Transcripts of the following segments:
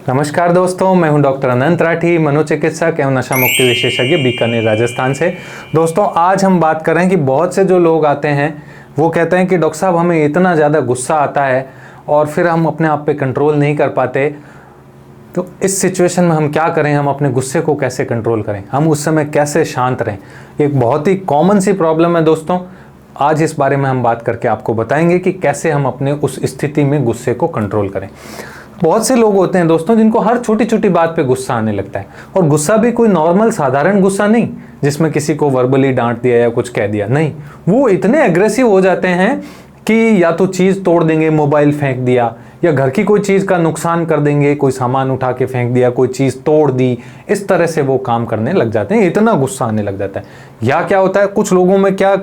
नमस्कार दोस्तों, मैं हूं डॉक्टर अनंत राठी, मनोचिकित्सक एवं नशा मुक्ति विशेषज्ञ, बीकानेर राजस्थान से। दोस्तों, आज हम बात कर रहे हैं कि बहुत से जो लोग आते हैं वो कहते हैं कि डॉक्टर साहब हमें इतना ज़्यादा गुस्सा आता है और फिर हम अपने आप पे कंट्रोल नहीं कर पाते। तो इस सिचुएशन में हम क्या करें, हम अपने गुस्से को कैसे कंट्रोल करें, हम उस समय कैसे शांत रहें। एक बहुत ही कॉमन सी प्रॉब्लम है दोस्तों। आज इस बारे में हम बात करके आपको बताएंगे कि कैसे हम अपने उस स्थिति में गुस्से को कंट्रोल करें। बहुत से लोग होते हैं दोस्तों जिनको हर छोटी छोटी बात पे गुस्सा आने लगता है, और गुस्सा भी कोई नॉर्मल साधारण गुस्सा नहीं जिसमें किसी को वर्बली डांट दिया या कुछ कह दिया, नहीं। वो इतने एग्रेसिव हो जाते हैं कि या तो चीज़ तोड़ देंगे, मोबाइल फेंक दिया, या घर की कोई चीज़ का नुकसान कर देंगे, कोई सामान उठा के फेंक दिया, कोई चीज़ तोड़ दी। इस तरह से वो काम करने लग जाते हैं, इतना गुस्सा आने लग जाता है। या क्या होता है, कुछ लोगों में क्या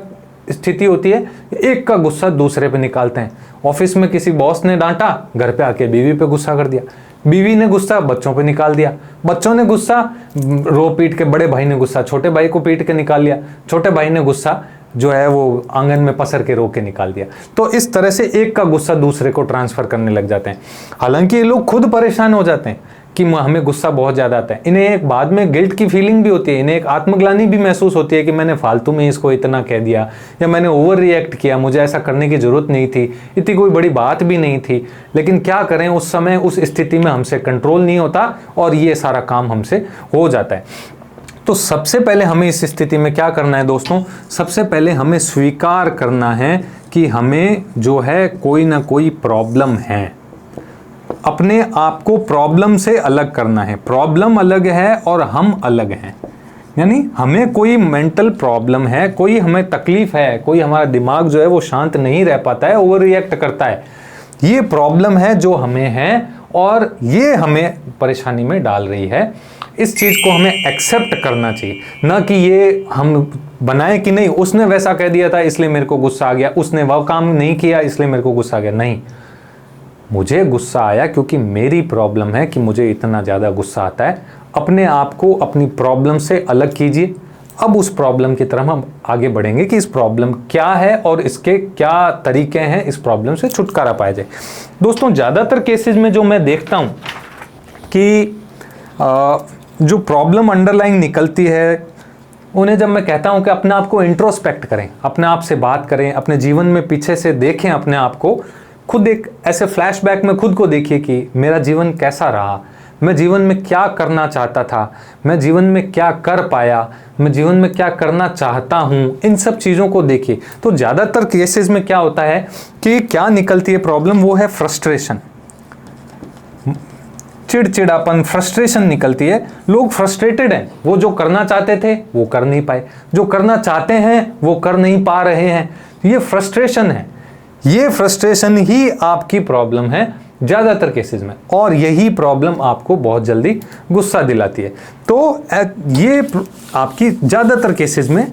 स्थिति होती है, एक का गुस्सा दूसरे पे निकालते हैं। ऑफिस में किसी बॉस ने डांटा, घर पे आके बीवी पे गुस्सा कर दिया, बीवी ने गुस्सा बच्चों पे निकाल दिया, बच्चों ने गुस्सा रो पीट के, बड़े भाई ने गुस्सा छोटे भाई को पीट के निकाल लिया, छोटे भाई ने गुस्सा जो है वो आंगन में पसर के रो के निकाल दिया। तो इस तरह से एक का गुस्सा दूसरे को ट्रांसफर करने लग जाते हैं। हालांकि ये लोग खुद परेशान हो जाते हैं कि हमें गुस्सा बहुत ज़्यादा आता है। इन्हें एक बाद में गिल्ट की फीलिंग भी होती है, इन्हें एक आत्मग्लानि भी महसूस होती है कि मैंने फालतू में इसको इतना कह दिया, या मैंने ओवर रिएक्ट किया, मुझे ऐसा करने की ज़रूरत नहीं थी, इतनी कोई बड़ी बात भी नहीं थी। लेकिन क्या करें, उस समय उस स्थिति में हमसे कंट्रोल नहीं होता और ये सारा काम हमसे हो जाता है। तो सबसे पहले हमें इस स्थिति में क्या करना है दोस्तों, सबसे पहले हमें स्वीकार करना है कि हमें जो है कोई ना कोई प्रॉब्लम है। अपने आप को प्रॉब्लम से अलग करना है। प्रॉब्लम अलग है और हम अलग हैं। यानी हमें कोई मेंटल प्रॉब्लम है, कोई हमें तकलीफ है, कोई हमारा दिमाग जो है वो शांत नहीं रह पाता है, ओवर रिएक्ट करता है। ये प्रॉब्लम है जो हमें है और ये हमें परेशानी में डाल रही है। इस चीज़ को हमें एक्सेप्ट करना चाहिए, ना कि ये हम बनाए कि नहीं उसने वैसा कह दिया था इसलिए मेरे को गुस्सा आ गया, उसने वह काम नहीं किया इसलिए मेरे को गुस्सा आ गया। नहीं, मुझे गुस्सा आया क्योंकि मेरी प्रॉब्लम है कि मुझे इतना ज़्यादा गुस्सा आता है। अपने आप को अपनी प्रॉब्लम से अलग कीजिए। अब उस प्रॉब्लम की तरफ हम आगे बढ़ेंगे कि इस प्रॉब्लम क्या है और इसके क्या तरीके हैं इस प्रॉब्लम से छुटकारा पाया जाए। दोस्तों, ज़्यादातर केसेस में जो मैं देखता हूँ कि जो प्रॉब्लम अंडरलाइन निकलती है, उन्हें जब मैं कहता हूँ कि अपने आप को इंट्रोस्पेक्ट करें, अपने आप से बात करें, अपने जीवन में पीछे से देखें अपने आप को, खुद एक ऐसे फ्लैशबैक में खुद को देखिए कि मेरा जीवन कैसा रहा, मैं जीवन में क्या करना चाहता था, मैं जीवन में क्या कर पाया, मैं जीवन में क्या करना चाहता हूँ, इन सब चीज़ों को देखिए। तो ज़्यादातर केसेस में क्या होता है कि क्या निकलती है प्रॉब्लम, वो है फ्रस्ट्रेशन, चिड़चिड़ापन, फ्रस्ट्रेशन निकलती है। लोग फ्रस्ट्रेटेड हैं, वो जो करना चाहते थे वो कर नहीं पाए, जो करना चाहते हैं वो कर नहीं पा रहे हैं। ये फ्रस्ट्रेशन है, ये फ्रस्ट्रेशन ही आपकी प्रॉब्लम है ज़्यादातर केसेस में, और यही प्रॉब्लम आपको बहुत जल्दी गुस्सा दिलाती है। तो ये आपकी ज़्यादातर केसेस में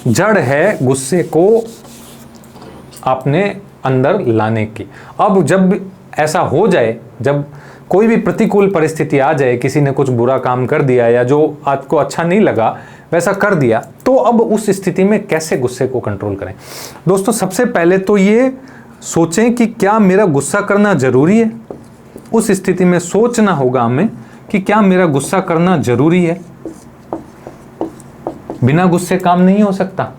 जड़ है गुस्से को अपने अंदर लाने की। अब जब ऐसा हो जाए, जब कोई भी प्रतिकूल परिस्थिति आ जाए, किसी ने कुछ बुरा काम कर दिया या जो आपको अच्छा नहीं लगा वैसा कर दिया, तो अब उस स्थिति में कैसे गुस्से को कंट्रोल करें। दोस्तों, सबसे पहले तो ये सोचें कि क्या मेरा गुस्सा करना ज़रूरी है। उस स्थिति में सोचना होगा हमें कि क्या मेरा गुस्सा करना ज़रूरी है। बिना गुस्से काम नहीं हो सकता,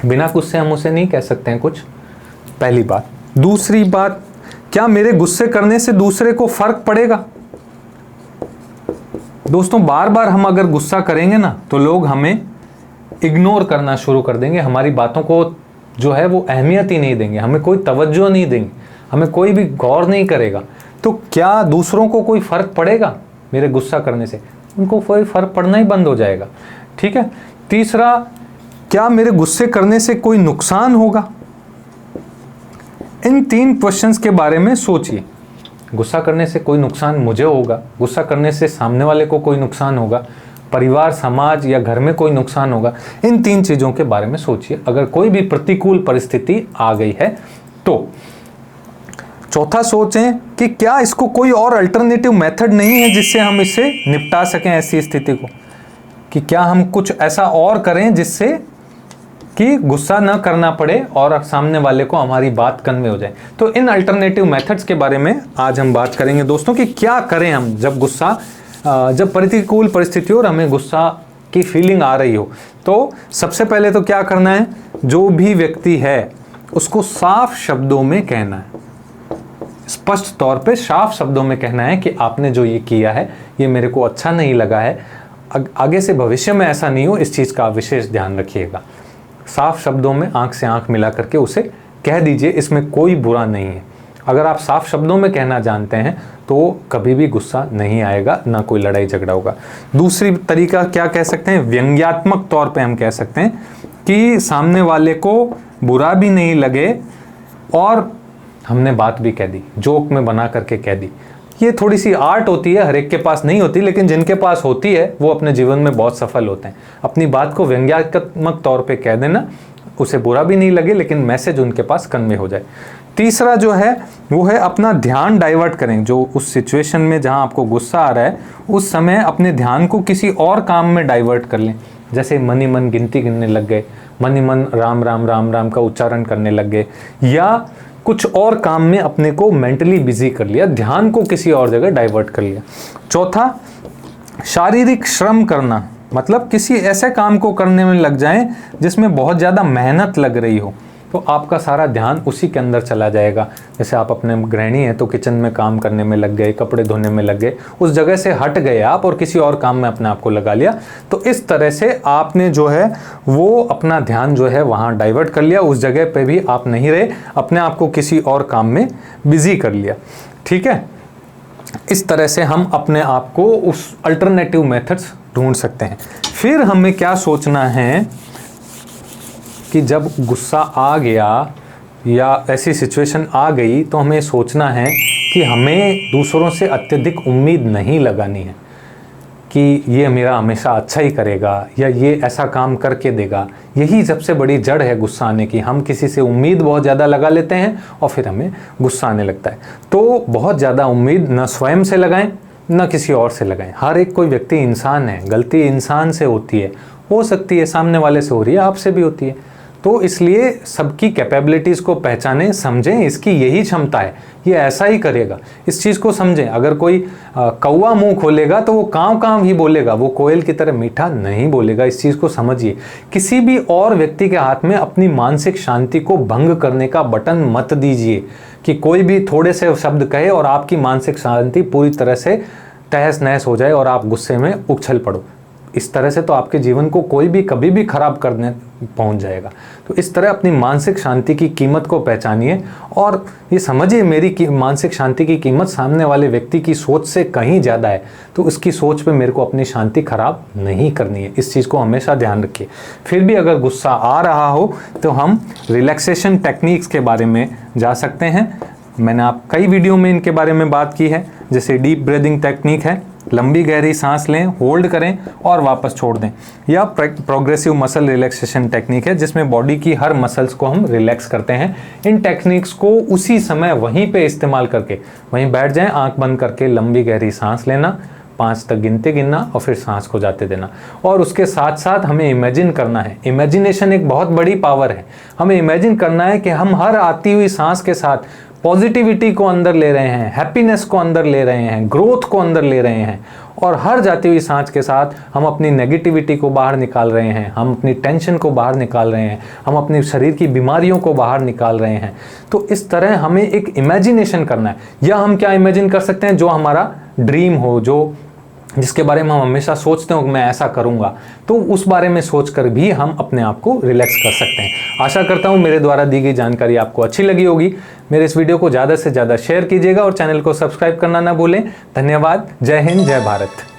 बिना गुस्से हम उसे नहीं कह सकते हैं कुछ, पहली बात। दूसरी बात, क्या मेरे गुस्से करने से दूसरे को फर्क पड़ेगा। दोस्तों, बार बार हम अगर गुस्सा करेंगे ना तो लोग हमें इग्नोर करना शुरू कर देंगे, हमारी बातों को जो है वो अहमियत ही नहीं देंगे, हमें कोई तवज्जो नहीं देंगे, हमें कोई भी गौर नहीं करेगा। तो क्या दूसरों को कोई फर्क पड़ेगा मेरे गुस्सा करने से? उनको कोई फर्क पड़ना ही बंद हो जाएगा। ठीक है। तीसरा, क्या मेरे गुस्से करने से कोई नुकसान होगा। इन 3 क्वेश्चंस के बारे में सोचिए। गुस्सा करने से कोई नुकसान मुझे होगा, गुस्सा करने से सामने वाले को कोई नुकसान होगा, परिवार, समाज या घर में कोई नुकसान होगा। इन 3 चीज़ों के बारे में सोचिए अगर कोई भी प्रतिकूल परिस्थिति आ गई है तो। चौथा, सोचें कि क्या इसको कोई और अल्टरनेटिव मेथड नहीं है जिससे हम इससे निपटा सकें ऐसी स्थिति को, कि क्या हम कुछ ऐसा और करें जिससे कि गुस्सा न करना पड़े और सामने वाले को हमारी बात कन्वे हो जाए। तो इन अल्टरनेटिव मेथड्स के बारे में आज हम बात करेंगे दोस्तों कि क्या करें हम जब प्रतिकूल परिस्थिति और हमें गुस्सा की फीलिंग आ रही हो। तो सबसे पहले तो क्या करना है, जो भी व्यक्ति है उसको साफ शब्दों में कहना है, स्पष्ट तौर पे साफ शब्दों में कहना है कि आपने जो ये किया है ये मेरे को अच्छा नहीं लगा है, आगे से भविष्य में ऐसा नहीं हो, इस चीज़ का विशेष ध्यान रखिएगा। साफ शब्दों में आंख से आंख मिला करके उसे कह दीजिए, इसमें कोई बुरा नहीं है। अगर आप साफ शब्दों में कहना जानते हैं तो कभी भी गुस्सा नहीं आएगा, ना कोई लड़ाई झगड़ा होगा। दूसरी तरीका क्या कह सकते हैं, व्यंग्यात्मक तौर पे हम कह सकते हैं कि सामने वाले को बुरा भी नहीं लगे और हमने बात भी कह दी, जोक में बना करके कह दी। ये थोड़ी सी आर्ट होती है, हर एक के पास नहीं होती, लेकिन जिनके पास होती है वो अपने जीवन में बहुत सफल होते हैं। अपनी बात को व्यंग्यात्मक तौर पे कह देना, उसे बुरा भी नहीं लगे लेकिन मैसेज उनके पास कन्वे हो जाए। तीसरा जो है वो है अपना ध्यान डाइवर्ट करें। जो उस सिचुएशन में जहां आपको गुस्सा आ रहा है उस समय अपने ध्यान को किसी और काम में डाइवर्ट कर लें। जैसे मन ही मन गिनती गिनने लग गए, मन ही मन राम राम राम राम का उच्चारण करने लग गए, या कुछ और काम में अपने को मेंटली बिजी कर लिया, ध्यान को किसी और जगह डाइवर्ट कर लिया। चौथा, शारीरिक श्रम करना, मतलब किसी ऐसे काम को करने में लग जाएं जिसमें बहुत ज़्यादा मेहनत लग रही हो, तो आपका सारा ध्यान उसी के अंदर चला जाएगा। जैसे आप अपने गृहिणी हैं तो किचन में काम करने में लग गए, कपड़े धोने में लग गए, उस जगह से हट गए आप और किसी और काम में अपने आप को लगा लिया। तो इस तरह से आपने जो है वो अपना ध्यान जो है वहाँ डाइवर्ट कर लिया, उस जगह पे भी आप नहीं रहे, अपने आप को किसी और काम में बिजी कर लिया। ठीक है, इस तरह से हम अपने आप को उस अल्टरनेटिव मेथड्स ढूंढ सकते हैं। फिर हमें क्या सोचना है कि जब गुस्सा आ गया या ऐसी सिचुएशन आ गई तो हमें सोचना है कि हमें दूसरों से अत्यधिक उम्मीद नहीं लगानी है कि ये मेरा हमेशा अच्छा ही करेगा या ये ऐसा काम करके देगा। यही सबसे बड़ी जड़ है गुस्सा आने की। हम किसी से उम्मीद बहुत ज़्यादा लगा लेते हैं और फिर हमें गुस्सा आने लगता है। तो बहुत ज़्यादा उम्मीद न स्वयं से लगाएं न किसी और से लगाएं। हर एक कोई व्यक्ति इंसान है, गलती इंसान से होती है, हो सकती है सामने वाले से हो रही है, आपसे भी होती है। तो इसलिए सबकी कैपेबिलिटीज़ को पहचानें, समझें, इसकी यही क्षमता है, ये ऐसा ही करेगा, इस चीज़ को समझें। अगर कोई कौवा मुंह खोलेगा तो वो काँव काँव ही बोलेगा, वो कोयल की तरह मीठा नहीं बोलेगा। इस चीज़ को समझिए। किसी भी और व्यक्ति के हाथ में अपनी मानसिक शांति को भंग करने का बटन मत दीजिए कि कोई भी थोड़े से शब्द कहे और आपकी मानसिक शांति पूरी तरह से तहस नहस हो जाए और आप गुस्से में उछल पड़ो। इस तरह से तो आपके जीवन को कोई भी कभी भी खराब करने पहुंच जाएगा। तो इस तरह अपनी मानसिक शांति की कीमत को पहचानिए और ये समझिए मेरी मानसिक शांति की कीमत सामने वाले व्यक्ति की सोच से कहीं ज़्यादा है, तो उसकी सोच पे मेरे को अपनी शांति खराब नहीं करनी है। इस चीज़ को हमेशा ध्यान रखिए। फिर भी अगर गुस्सा आ रहा हो तो हम रिलैक्सेशन टेक्निक्स के बारे में जा सकते हैं। मैंने आप कई वीडियो में इनके बारे में बात की है। जैसे डीप ब्रीदिंग टेक्निक है, लंबी गहरी सांस लें, होल्ड करें और वापस छोड़ दें, या प्रोग्रेसिव मसल रिलैक्सेशन टेक्निक है जिसमें बॉडी की हर मसल्स को हम रिलैक्स करते हैं। इन टेक्निक्स को उसी समय वहीं पे इस्तेमाल करके वहीं बैठ जाएं, आंख बंद करके लंबी गहरी सांस लेना, 5 तक गिनना और फिर सांस को जाते देना। और उसके साथ साथ हमें इमेजिन करना है। इमेजिनेशन एक बहुत बड़ी पावर है। हमें इमेजिन करना है कि हम हर आती हुई सांस के साथ पॉजिटिविटी को अंदर ले रहे हैं, हैप्पीनेस को अंदर ले रहे हैं, ग्रोथ को अंदर ले रहे हैं, और हर जाती हुई सांस के साथ हम अपनी नेगेटिविटी को बाहर निकाल रहे हैं, हम अपनी टेंशन को बाहर निकाल रहे हैं, हम अपने शरीर की बीमारियों को बाहर निकाल रहे हैं। तो इस तरह हमें एक इमेजिनेशन करना है। या हम क्या इमेजिन कर सकते हैं, जो हमारा ड्रीम हो, जिसके बारे में हम हमेशा सोचते हो कि मैं ऐसा करूंगा, तो उस बारे में सोचकर भी हम अपने आप को रिलैक्स कर सकते हैं। आशा करता हूं मेरे द्वारा दी गई जानकारी आपको अच्छी लगी होगी। मेरे इस वीडियो को ज़्यादा से ज़्यादा शेयर कीजिएगा और चैनल को सब्सक्राइब करना ना भूलें। धन्यवाद। जय हिंद, जय भारत।